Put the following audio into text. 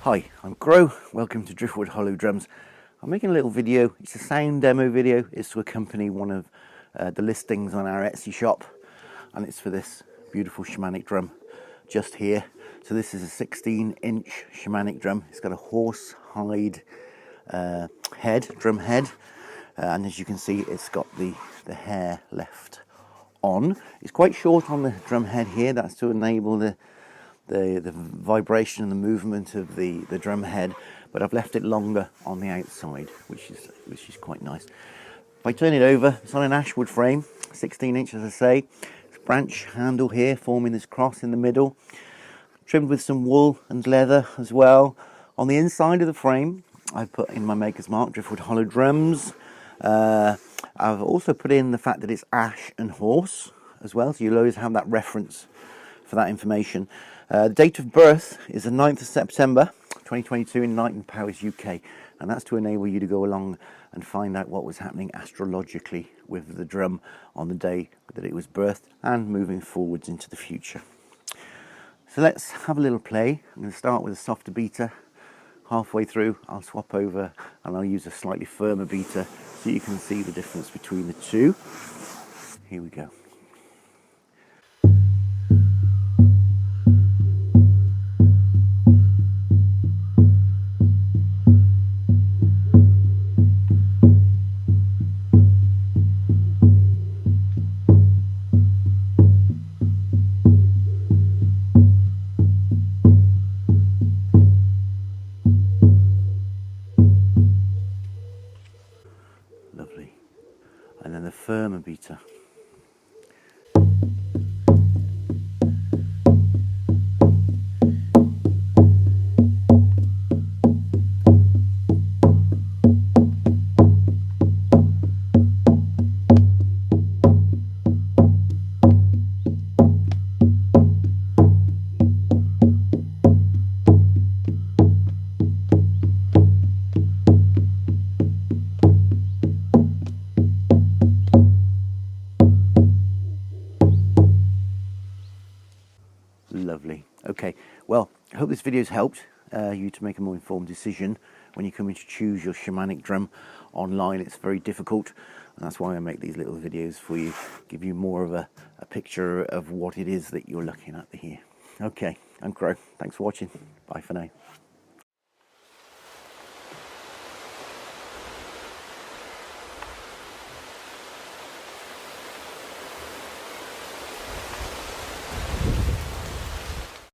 Hi, I'm Crow. Welcome to Driftwood Hollow Drums. I'm making a little video. It's a sound demo video. It's to accompany one of the listings on our Etsy shop, and it's for this beautiful Shamanic drum just here. So this is a 16-inch Shamanic drum. It's got a horse hide drum head, and as you can see, it's got the hair left on. It's quite short on the drum head here. That's to enable the vibration and the movement of the drum head, but I've left it longer on the outside, which is quite nice. If I turn it over, it's on an ashwood frame, 16 inch as I say. It's a branch handle here forming this cross in the middle, trimmed with some wool and leather as well. On the inside of the frame I've put in my maker's mark, Driftwood Hollow Drums. I've also put in the fact that it's ash and horse as well, so you'll always have that reference for that information. The date of birth is the 9th of September 2022 in Knighton Powys, UK, and that's to enable you to go along and find out what was happening astrologically with the drum on the day that it was birthed and moving forwards into the future. So let's have a little play. I'm going to start with a softer beater. Halfway through I'll swap over and I'll use a slightly firmer beater so you can see the difference between the two. Here we go. Lovely. And then the firmer beater. Lovely. Okay, well, I hope this video's helped you to make a more informed decision when you come in to choose your Shamanic drum online. It's very difficult, and that's why I make these little videos for you, give you more of a picture of what it is that you're looking at here. Okay, I'm Crow. Thanks for watching. Bye for now.